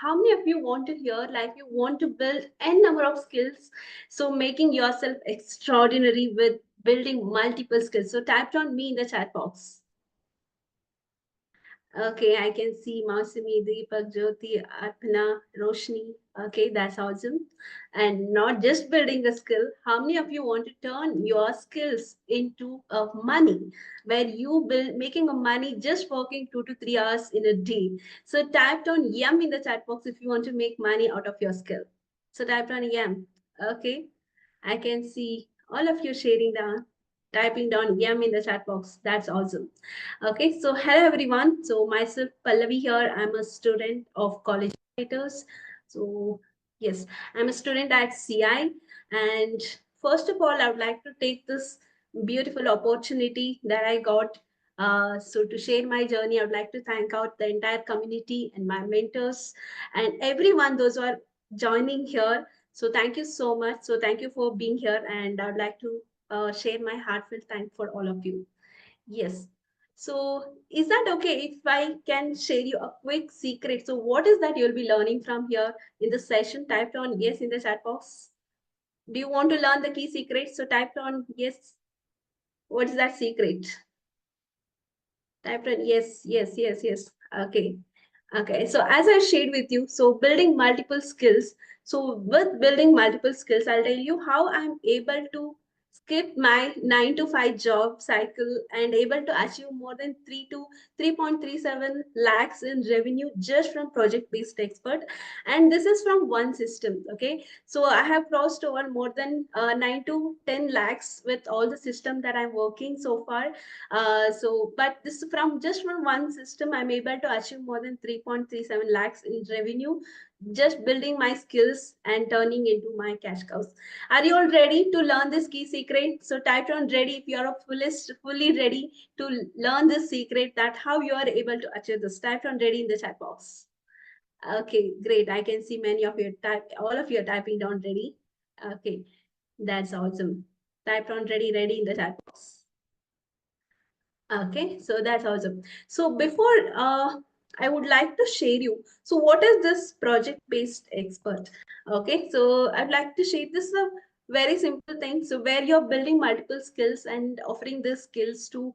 How many of you want to hear, like you want to build n number of skills, so making yourself extraordinary with building multiple skills? So type on me in the chat box. Okay, I can see Mausami, Deepak, Jyoti, Arpana, Roshni. Okay, that's awesome. And not just building a skill. How many of you want to turn your skills into money, where you build making a money just working 2 to 3 hours in a day? So type on yum in the chat box if you want to make money out of your skill. So type on yum. Okay, I can see all of you sharing down, typing down yum in the chat box. That's awesome. Okay, so hello everyone. So myself Pallavi here. I'm a student of college writers. So yes, I'm a student at CI. And first of all, I would like to take this beautiful opportunity that I got. So to share my journey, I would like to thank out the entire community and my mentors and everyone those who are joining here. So thank you so much. So thank you for being here, and I would like to share my heartfelt thank for all of you. Yes. So is that okay if I can share you a quick secret? So what is that you'll be learning from here in the session? Typed on yes in the chat box. Do you want to learn the key secrets? So typed on yes. What is that secret? Typed on yes, yes, yes, yes. Okay. Okay. So as I shared with you, so building multiple skills. So with building multiple skills, I'll tell you how I'm able to skip my 9 to 5 job cycle and able to achieve more than 3 to 3.37 lakhs in revenue just from project based expert. And this is from one system. Okay. So I have crossed over more than 9 to 10 lakhs with all the system that I'm working so far. But this from just from one system, I'm able to achieve more than 3.37 lakhs in revenue, just building my skills and turning into my cash cows. Are you all ready to learn this key secret? So type on ready if you are fully ready to learn this secret, that how you are able to achieve this. Type on ready in the chat box. Okay, great. I can see many of you all of you are typing down ready. Okay, that's awesome. Type on ready in the chat box. Okay, so that's awesome. So before I would like to share you. So what is this project-based expert? Okay, so I'd like to share this is a very simple thing. So where you're building multiple skills and offering these skills to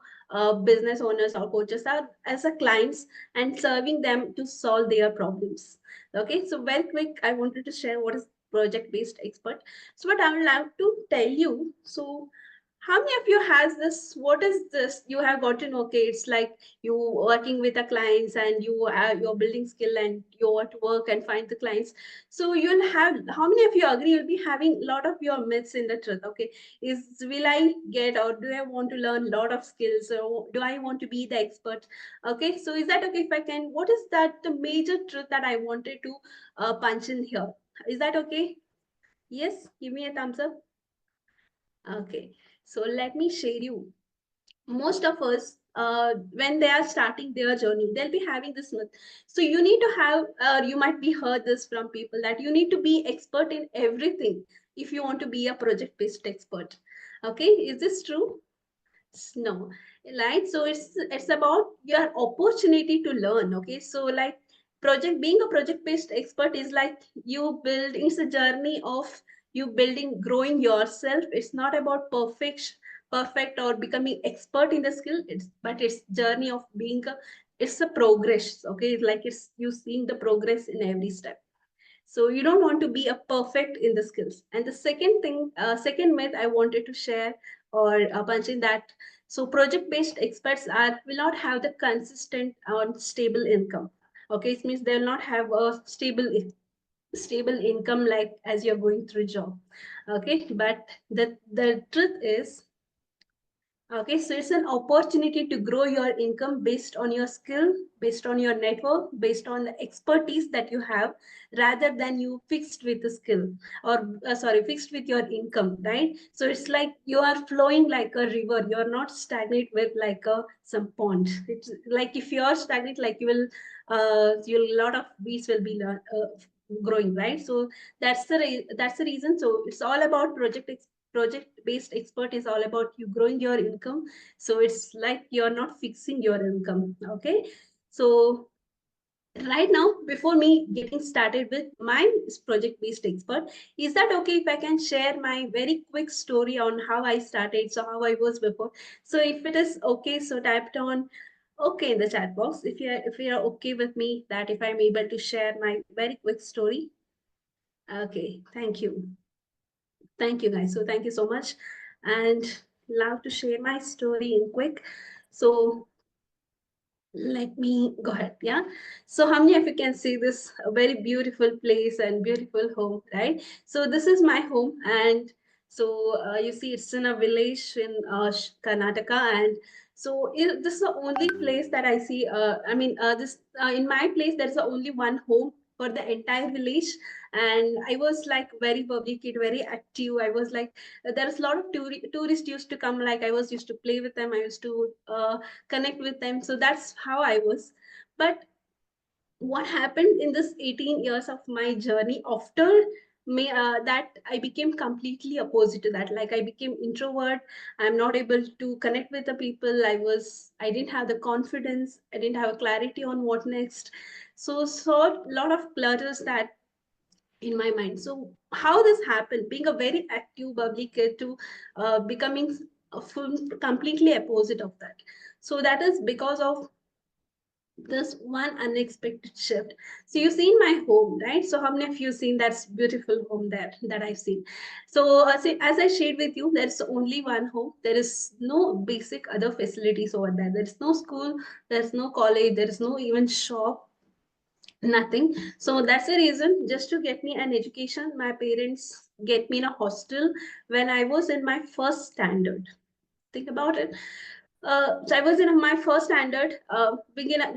business owners or coaches are, as a clients, and serving them to solve their problems. Okay, so very quick, I wanted to share what is project-based expert. So what I would like to tell you. So how many of you has this? What is this? You have gotten okay. It's like you working with the clients and you are you're building skill and you want to work and find the clients. So you'll have how many of you agree you'll be having a lot of your myths in the truth? Okay, is will I get or do I want to learn a lot of skills or do I want to be the expert? Okay, so is that okay if I can? What is that the major truth that I wanted to punch in here? Is that okay? Yes, give me a thumbs up. Okay, so let me share you. Most of us, when they are starting their journey, they'll be having this myth. So you need to have, you might be heard this from people that you need to be expert in everything if you want to be a project-based expert. Okay, is this true? No, right? So it's about your opportunity to learn. Okay, so like project being a project-based expert is like you build. It's a journey of you building, growing yourself. It's not about perfect or becoming expert in the skill. It's journey of being a. It's a progress. Okay, like it's you seeing the progress in every step. So you don't want to be a perfect in the skills. And the second thing, second myth I wanted to share or punch in that. So project-based experts are will not have the consistent or stable income. Okay, it means they'll not have a stable income like as you're going through job. Okay, but the truth is, okay, so it's an opportunity to grow your income based on your skill, based on your network, based on the expertise that you have, rather than you fixed with the skill or sorry, fixed with your income, right? So it's like you are flowing like a river. You're not stagnant with like a some pond. It's like if you're stagnant, like you'll a lot of weeds will be growing, right? So that's the reason. So it's all about project based expert is all about you growing your income, so it's like you're not fixing your income. Okay, so right now, before me getting started with my project based expert, is that okay if I can share my very quick story on how I started, so how I was before? So if it is okay, so type on okay in the chat box if you're okay with me, that if I'm able to share my very quick story. Okay, thank you guys, so thank you so much. And love to share my story in quick. So let me go ahead. Yeah. So, how many of you can see this very beautiful place and beautiful home, right? So, this is my home, and so you see, it's in a village in Karnataka, and so this is the only place that I see. I mean, this in my place, there is only one home for the entire village, and I was like very bubbly kid, very active. I was like, there's a lot of tourists used to come. Like I was used to play with them. I used to connect with them. So that's how I was. But what happened in this 18 years of my journey after me, that I became completely opposite to that. Like I became introvert. I'm not able to connect with the people. I didn't have the confidence. I didn't have a clarity on what next. So a lot of clutters that in my mind. So how this happened, being a very active bubbly kid to becoming a full, completely opposite of that. So that is because of this one unexpected shift. So you've seen my home, right? So how many of you seen that beautiful home there that I've seen? So as I shared with you, there's only one home. There is no basic other facilities over there. There is no school, there's no college, there is no even shop, nothing. So that's the reason, just to get me an education, my parents get me in a hostel when I was in my first standard. Think about it. So I was in my first standard,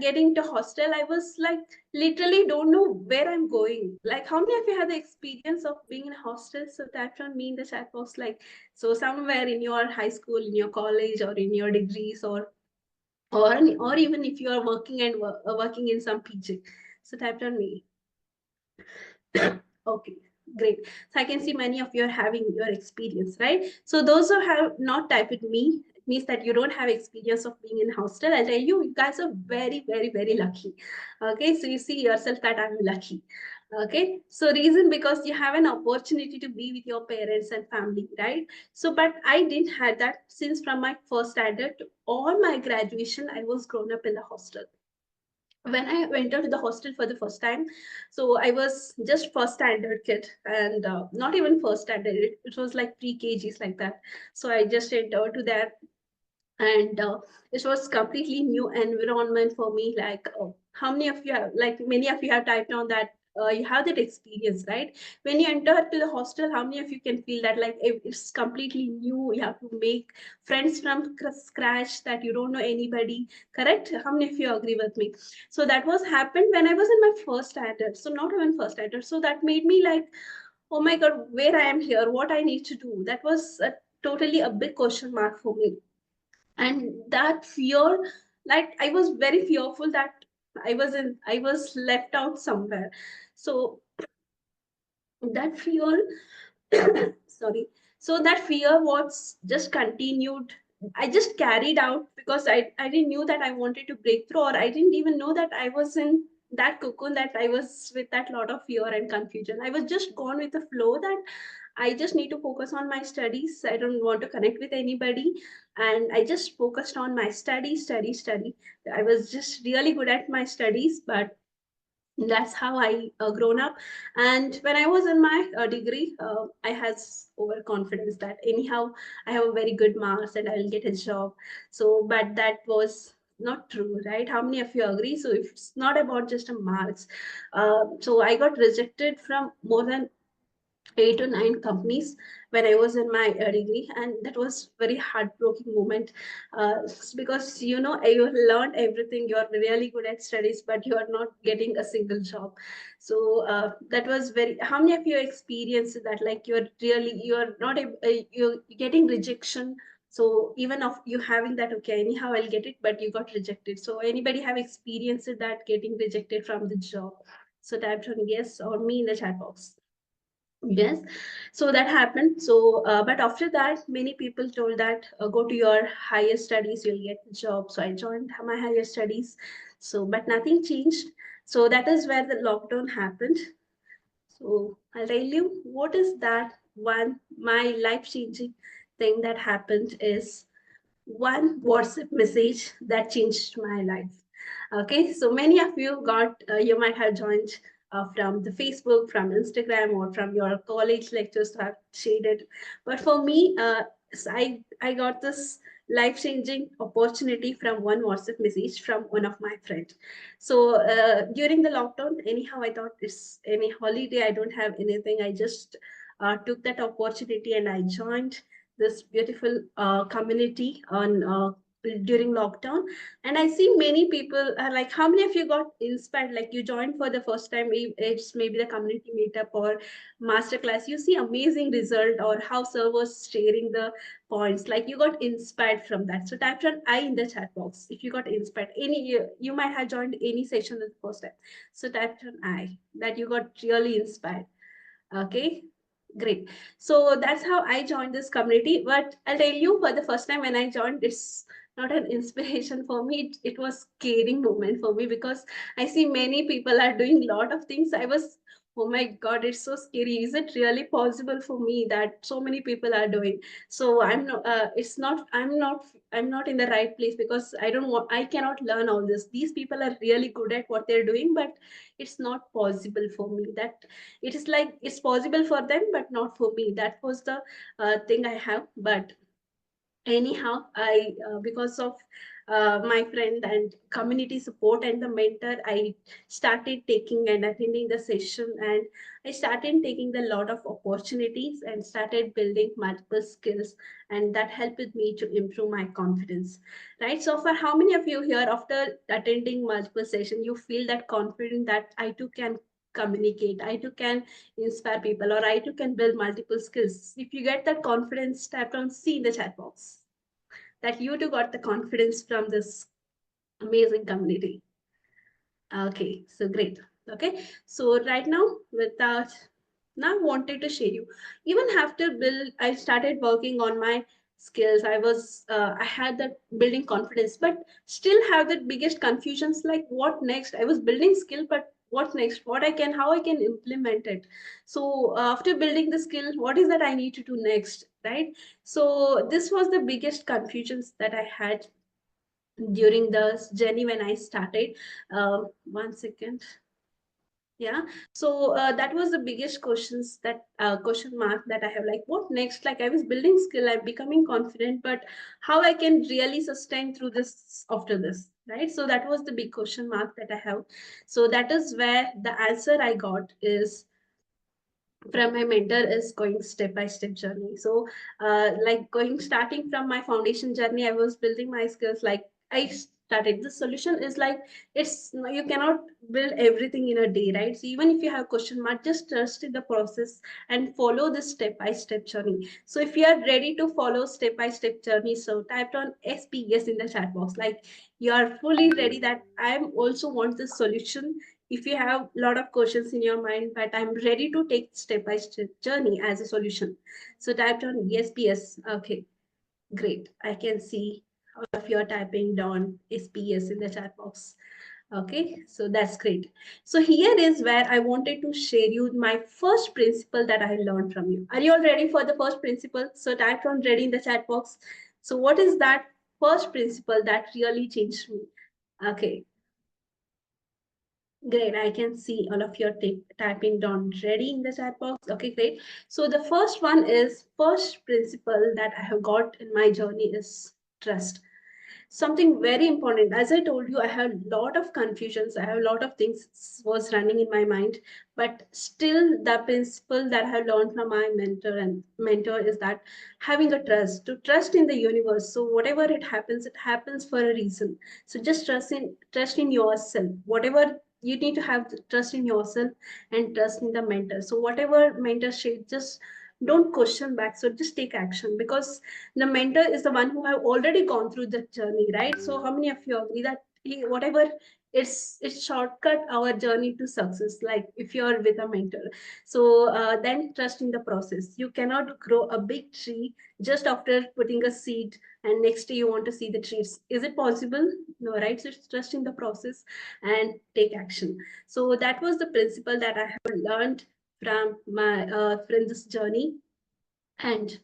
getting to hostel. I was like, literally don't know where I'm going. Like, how many of you had the experience of being in a hostel? So that from me in the chat box, like, so somewhere in your high school, in your college, or in your degrees, or even if you are working and working in some PG. So type on me. Okay, great. So I can see many of you are having your experience, right? So those who have not typed with me, it means that you don't have experience of being in hostel. I'll tell you, you guys are very, very, very lucky. Okay, so you see yourself that I'm lucky. Okay, so reason because you have an opportunity to be with your parents and family, right? So, but I didn't have that since from my first standard to all my graduation, I was grown up in the hostel. When I went to the hostel for the first time, so I was just first standard kid, and not even first standard, it was like pre-KGs like that. So I just entered to that, and it was completely new environment for me. Like how many of you have, like many of you have typed on that, you have that experience, right? When you enter to the hostel, how many of you can feel that like it's completely new, you have to make friends from scratch, that you don't know anybody, correct? How many of you agree with me? So that was happened when I was in my first standard, so not even first standard. So that made me like, oh my god, where I am here, what I need to do, that was totally a big question mark for me. And that fear, like I was very fearful that I was left out somewhere. So that fear, sorry, so that fear was just continued. I just carried out because I didn't knew that I wanted to break through, or I didn't even know that I was in that cocoon, that I was with that lot of fear and confusion. I was just gone with the flow, that I just need to focus on my studies. I don't want to connect with anybody. And I just focused on my study. I was just really good at my studies, but that's how I grown up. And when I was in my degree, I had overconfidence that anyhow I have a very good marks and I'll get a job. So, but that was not true, right? How many of you agree? So if it's not about just a marks, so I got rejected from more than 8 or 9 companies when I was in my degree, and that was very heartbreaking moment, because you learned everything. You are really good at studies, but you are not getting a single job. So that was very. How many of you experienced that? Like you're not you're getting rejection. So even of you having that, okay, anyhow I'll get it, but you got rejected. So anybody have experienced that, getting rejected from the job? So type on yes or me in the chat box. Yes, so that happened. So, but after that, many people told that go to your higher studies, you'll get a job. So I joined my higher studies. So, but nothing changed. So that is where the lockdown happened. So I'll tell you what is that one my life changing thing that happened is one WhatsApp message that changed my life. Okay, so many of you got, you might have joined from the Facebook, from Instagram, or from your college lectures to have shared it. But for me, I got this life changing opportunity from one WhatsApp message from one of my friends. So during the lockdown, anyhow, I thought it's any holiday. I don't have anything. I just took that opportunity and I joined this beautiful community on during lockdown. And I see many people are like, how many of you got inspired, like you joined for the first time, it's maybe the community meetup or masterclass, you see amazing result, or how servers sharing the points, like you got inspired from that. So type on I in the chat box if you got inspired. Any you might have joined any session the first time, so type on I that you got really inspired. Okay, great. So that's how I joined this community. But I'll tell you, for the first time when I joined, it's not an inspiration for me. It was scaring moment for me because I see many people are doing a lot of things. I was, oh my God, it's so scary. Is it really possible for me that so many people are doing? So I'm not, it's not, I'm not in the right place because I don't want, I cannot learn all this. These people are really good at what they're doing, but it's not possible for me. That it is like it's possible for them but not for me. That was the thing I have. But anyhow, I because of my friend and community support and the mentor, I started taking and attending the session, and I started taking the lot of opportunities and started building multiple skills, and that helped me to improve my confidence. Right, so for how many of you here, after attending multiple sessions, you feel that confident that I too can communicate, I too can inspire people, or I too can build multiple skills? If you get that confidence, tap on C in the chat box that you too got the confidence from this amazing community. Okay, so great. Okay, so right now, without now wanted to share you, even after build, I started working on my skills. I had that building confidence, but still have the biggest confusions, like what next. I was building skill, but what next? What I can, how I can implement it. So after building the skill, what is that I need to do next, right? So this was the biggest confusions that I had during the journey when I started. 1 second. Yeah. So that was the biggest questions, that question mark that I have. Like, what next? Like, I was building skill, I'm becoming confident, but how I can really sustain through this after this, right? So that was the big question mark that I have. So that is where the answer I got is from my mentor is going step by step journey. So like going starting from my foundation journey, I was building my skills. Like I started, the solution is like, it's, you cannot build everything in a day, right? So even if you have question mark, just trust in the process and follow this step by step journey. So if you are ready to follow step by step journey, so type on SPS in the chat box, like you are fully ready that I am also want this solution. If you have a lot of questions in your mind, but I'm ready to take step by step journey as a solution, so type on SPS. Okay, great. I can see all of you are typing down SPS in the chat box. Okay, so that's great. So here is where I wanted to share you my first principle that I learned from you. Are you all ready for the first principle? So type on ready in the chat box. So what is that first principle that really changed me? Okay, great. I can see all of your typing down ready in the chat box. Okay, great. So the first one is, first principle that I have got in my journey is trust. Something very important. As I told you, I have a lot of confusions. I have a lot of things was running in my mind, but still the principle that I have learned from my mentor is that having a trust, to trust in the universe. So whatever it happens for a reason. So just trust in yourself. Whatever you need to have trust in yourself and trust in the mentor. So whatever mentor said, just don't question back. So just take action, because the mentor is the one who have already gone through the journey, right? So how many of you agree that whatever it's shortcut our journey to success. Like if you're with a mentor, so then trust in the process. You cannot grow a big tree just after putting a seed and next day you want to see the trees. Is it possible? No, right? So it's trust in the process and take action. So that was the principle that I have learned from this journey. And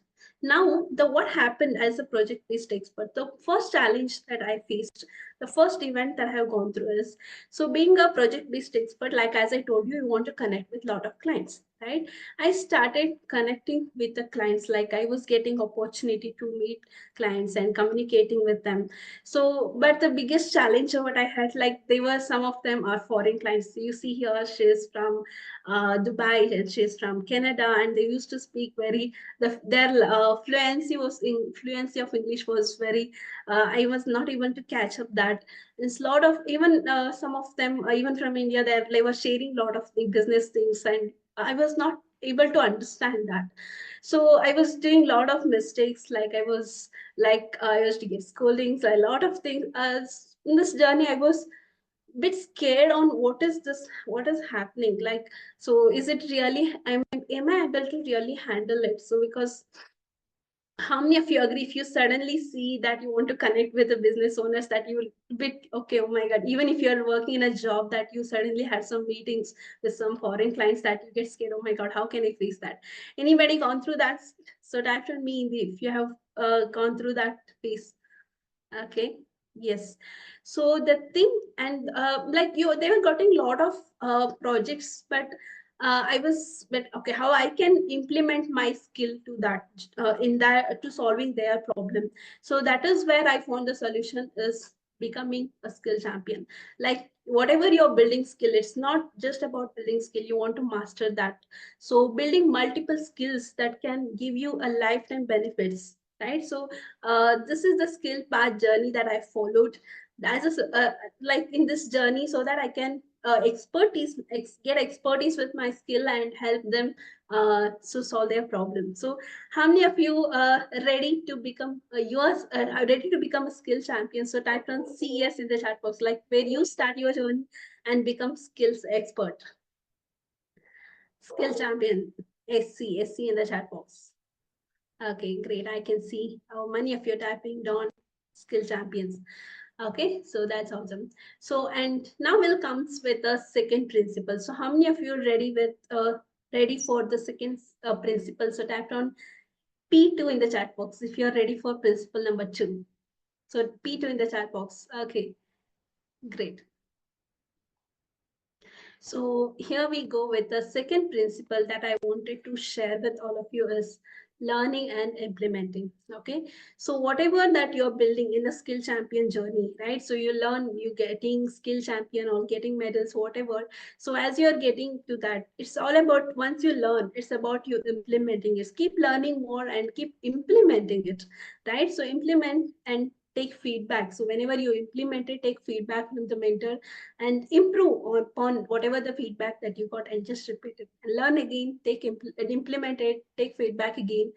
now, the what happened as a project-based expert, the first challenge that I faced, the first event that I have gone through is, so being a project-based expert, like as I told you, you want to connect with a lot of clients, right? I started connecting with the clients, like I was getting opportunity to meet clients and communicating with them. So, but the biggest challenge what I had, like they were, some of them are foreign clients. So you see here, she's from Dubai and she's from Canada, and they used to speak very their fluency of English was very. I was not able to catch up that. It's a lot of even some of them even from India. They were sharing a lot of the business things, and I was not able to understand that. So I was doing a lot of mistakes. I was to get scoldings, a lot of things. In this journey, I was bit scared on what is this, what is happening, like, so is it really, am I able to really handle it? So because how many of you agree, if you suddenly see that you want to connect with the business owners, that you will bit okay, oh my god, even if you're working in a job that you suddenly had some meetings with some foreign clients, that you get scared, oh my god, how can I face that? Anybody gone through that? So type to me if you have gone through that phase. Okay. Yes. So the thing, and like you, they were getting a lot of projects, but I was, but okay, how I can implement my skill to that, in that, to solving their problem. So that is where I found the solution is becoming a skill champion. Like whatever you're building skill, it's not just about building skill. You want to master that. So building multiple skills that can give you a lifetime benefits, right? So this is the skill path journey that I followed as a, like in this journey, so that I can get expertise with my skill and help them to solve their problem. So how many of you ready to become yours are ready to become a skill champion? So type on CS in the chat box, like where you start your journey and become skills expert. Skill champion, SC in the chat box. Okay, great. I can see how many of you are typing down skill champions. Okay, so that's awesome. So, and now will comes with the second principle. So how many of you are ready for the second principle? So type on P2 in the chat box if you're ready for principle number 2. So P2 in the chat box. Okay, great. So here we go with the second principle that I wanted to share with all of you is learning and implementing. Okay. So whatever that you're building in the skill champion journey, right? So you learn, you getting skill champion or getting medals, whatever. So as you're getting to that, it's all about once you learn, it's about you implementing it. Keep learning more and keep implementing it, right? So implement and take feedback. So whenever you implement it, take feedback from the mentor and improve upon whatever the feedback that you got and just repeat it and learn again, and implement it, take feedback again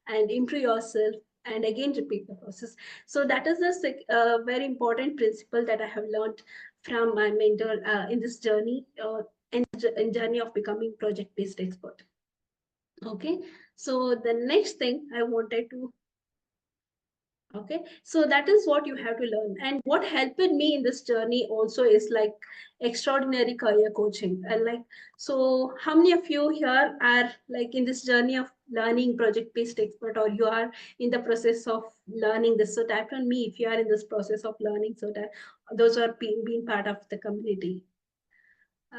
and improve yourself and again repeat the process. So that is a very important principle that I have learned from my mentor in this journey, in journey of becoming project based expert. Okay, so the next thing I wanted to, okay, so that is what you have to learn. And what helped me in this journey also is like extraordinary career coaching. And like, so how many of you here are like in this journey of learning project based expert, or you are in the process of learning this? So type on me if you are in this process of learning, so that those who are being part of the community.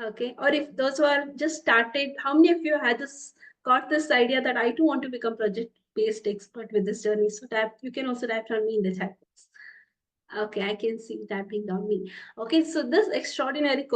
Okay, or if those who are just started, how many of you had this, got this idea that I too want to become project based expert with this journey? So type, you can also type on me in the chat box. Okay, I can see tapping on me. Okay, so this extraordinary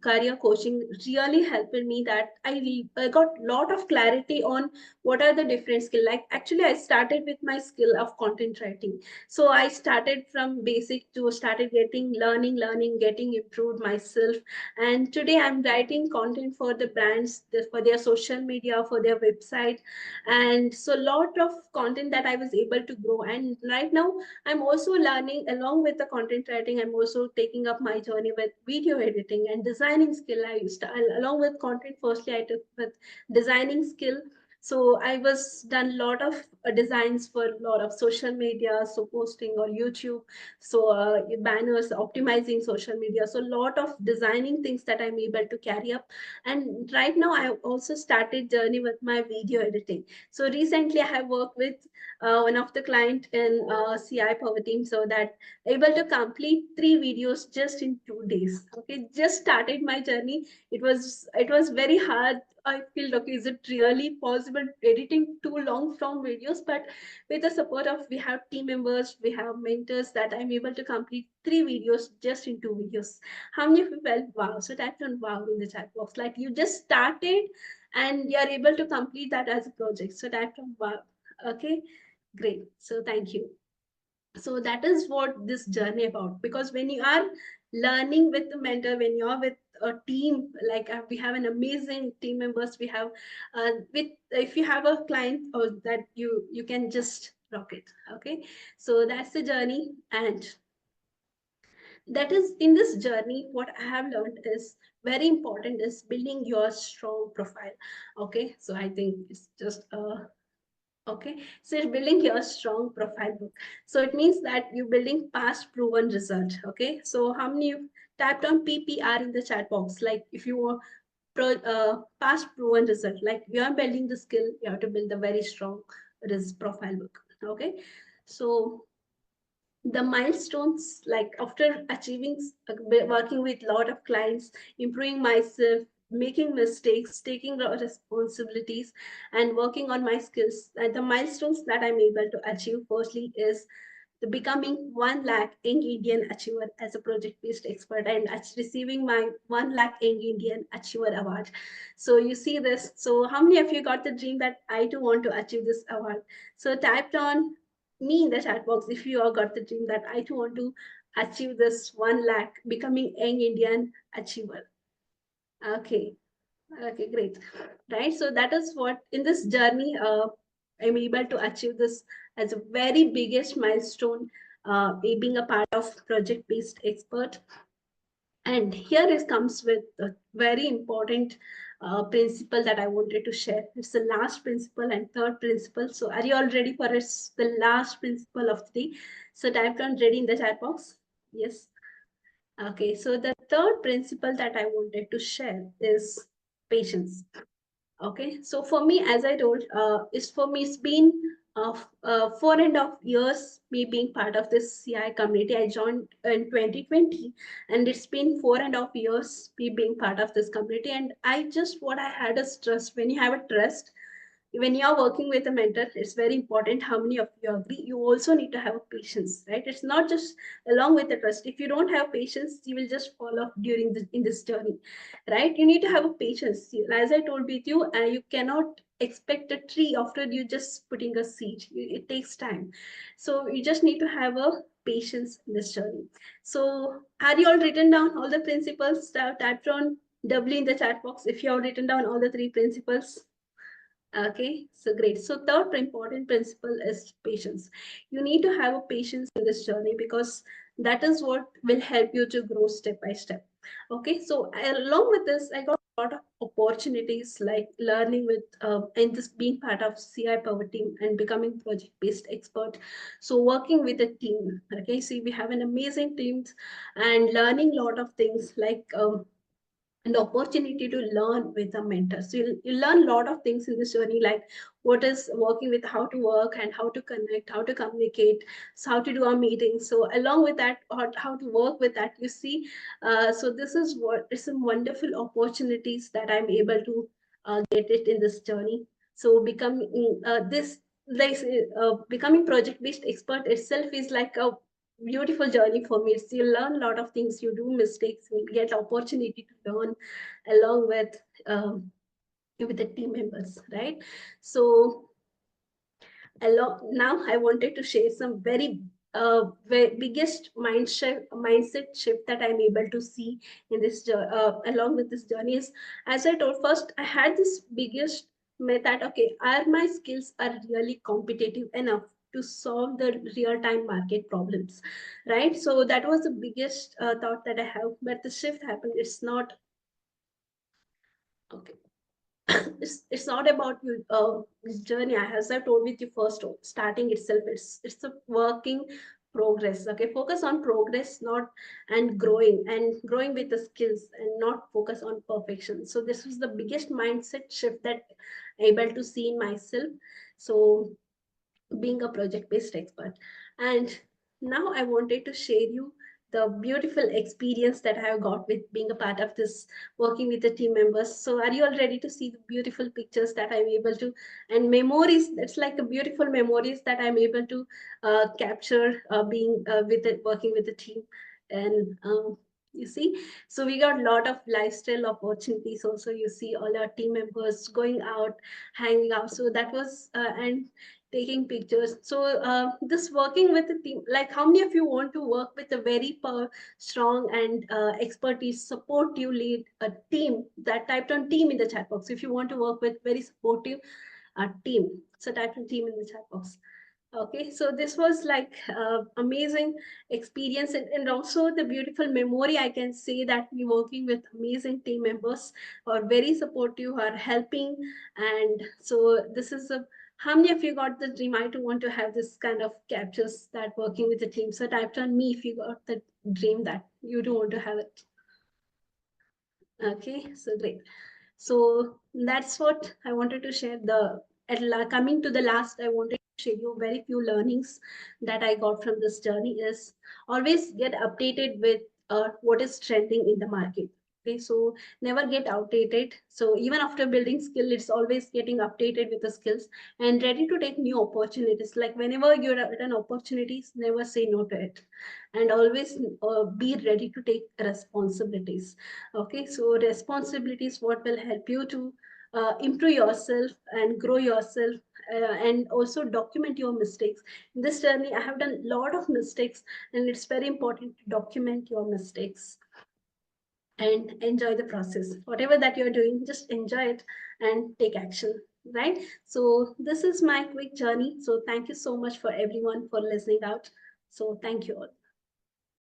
career coaching really helped me, that I got lot of clarity on what are the different skill. Like actually I started with my skill of content writing. So I started from basic to started getting learning, getting improved myself. And today I'm writing content for the brands, for their social media, for their website. And so lot of content that I was able to grow. And right now I'm also learning along with the content writing. I'm also taking up my journey with video editing and designing skill. I used to, along with content, firstly I took with designing skill. So I was done a lot of designs for a lot of social media, so posting on YouTube, so banners, optimizing social media. So a lot of designing things that I'm able to carry up. And right now I also started journey with my video editing. So recently I have worked with one of the client in CI Power Team, so that able to complete 3 videos just in 2 days. Okay, just started my journey. It was very hard. I feel, okay, is it really possible editing too long form videos? But with the support of, we have team members, we have mentors, that I'm able to complete 3 videos just in 2 videos. How many of you felt wow? So type on wow in the chat box. Like you just started and you're able to complete that as a project. So type on wow. Okay, great. So thank you. So that is what this journey about. Because when you are learning with the mentor, when you are with a team, like we have an amazing team members, we have with, if you have a client or that you can just rock it. Okay, so that's the journey. And that is, in this journey what I have learned is very important is building your strong profile. Okay, so I think it's just okay, so you're building your strong profile book. So it means that you're building past proven result. Okay, so how many you typed on PPR in the chat box? Like if you want past proven result, like you are building the skill, you have to build a very strong profile book. Okay, so the milestones, like after achieving, working with a lot of clients, improving myself, making mistakes, taking responsibilities, and working on my skills, and the milestones that I'm able to achieve firstly is the becoming 1 lakh Young Indian Achiever as a project-based expert, and receiving my 1 lakh Young Indian Achiever Award. So you see this. So how many of you got the dream that I too want to achieve this award? So typed on me in the chat box if you all got the dream that I too want to achieve this 1 lakh, becoming Young Indian Achiever. Okay, okay, great. Right, so that is what in this journey I'm able to achieve this as a very biggest milestone, being a part of project-based expert. And here it comes with a very important principle that I wanted to share. It's the last principle and third principle. So are you all ready for it? The last principle of the day. So type on ready in the chat box. Yes. Okay. So the third principle that I wanted to share is patience. Okay, so for me, as I told, it's been 4.5 years me being part of this CI community. I joined in 2020, and it's been 4.5 years me being part of this community. And I just, what I had is trust. When you have a trust, when you're working with a mentor, it's very important how many of you agree. You also need to have a patience, right? It's not just along with the trust. If you don't have patience, you will just fall off during in this journey, right? You need to have a patience. As I told with you, you cannot expect a tree after you just putting a seed. It takes time. So you just need to have a patience in this journey. So have you all written down all the principles? Type on W in the chat box if you have written down all the 3 principles. Okay, so great. So third important principle is patience. You need to have a patience in this journey, because that is what will help you to grow step by step. Okay, so along with this, I got a lot of opportunities like learning with and this being part of CI Power Team and becoming project-based expert. So working with a team. Okay, see, we have an amazing team and learning a lot of things like an opportunity to learn with a mentor. So you learn a lot of things in this journey, like what is working with, how to work and how to connect, how to communicate, so how to do our meetings. So along with that, how to work with that, you see. So this is what is some wonderful opportunities that I'm able to get it in this journey. So becoming becoming project-based expert itself is like a beautiful journey for me. It's, you learn a lot of things, you do mistakes, you get opportunity to learn along with the team members, right? So now I wanted to share some very biggest mindset shift that I'm able to see in this along with this journey is, as I told first, I had this biggest myth that okay, are my skills are really competitive enough to solve the real time market problems, right? So that was the biggest thought that I have, but the shift happened. It's not okay. It's not about you this journey, as I told with you first, starting itself, it's a working progress. Okay, focus on progress, not and growing with the skills, and not focus on perfection. So this was the biggest mindset shift that I'm able to see in myself. So being a project based expert. And now I wanted to share you the beautiful experience that I have got with being a part of this, working with the team members. So are you all ready to see the beautiful pictures that I'm able to, and memories? It's like a beautiful memories that I'm able to capture being with it, working with the team. And you see, so we got a lot of lifestyle opportunities also. You see all our team members going out, hanging out. So that was and taking pictures. So this working with a team, like how many of you want to work with a very strong and expertise, supportive lead a team? That typed on team in the chat box. If you want to work with very supportive team, so type on team in the chat box. Okay, so this was like amazing experience, and also the beautiful memory. I can say that we working with amazing team members who are very supportive, who are helping, and so this is a. How many of you got the dream? I do want to have this kind of captures that working with the team. So type on me if you got the dream that you do want to have it. Okay, so great. So that's what I wanted to share. Coming to the last, I wanted to share you very few learnings that I got from this journey is always get updated with what is trending in the market. Okay, so never get outdated. So even after building skill, it's always getting updated with the skills and ready to take new opportunities. Like whenever you're at an opportunities, never say no to it, and always be ready to take responsibilities. Okay, so responsibilities what will help you to improve yourself and grow yourself, and also document your mistakes. In this journey I have done a lot of mistakes, and it's very important to document your mistakes and enjoy the process. Whatever that you're doing, just enjoy it and take action, right? So this is my quick journey. So thank you so much for everyone for listening out. So thank you all.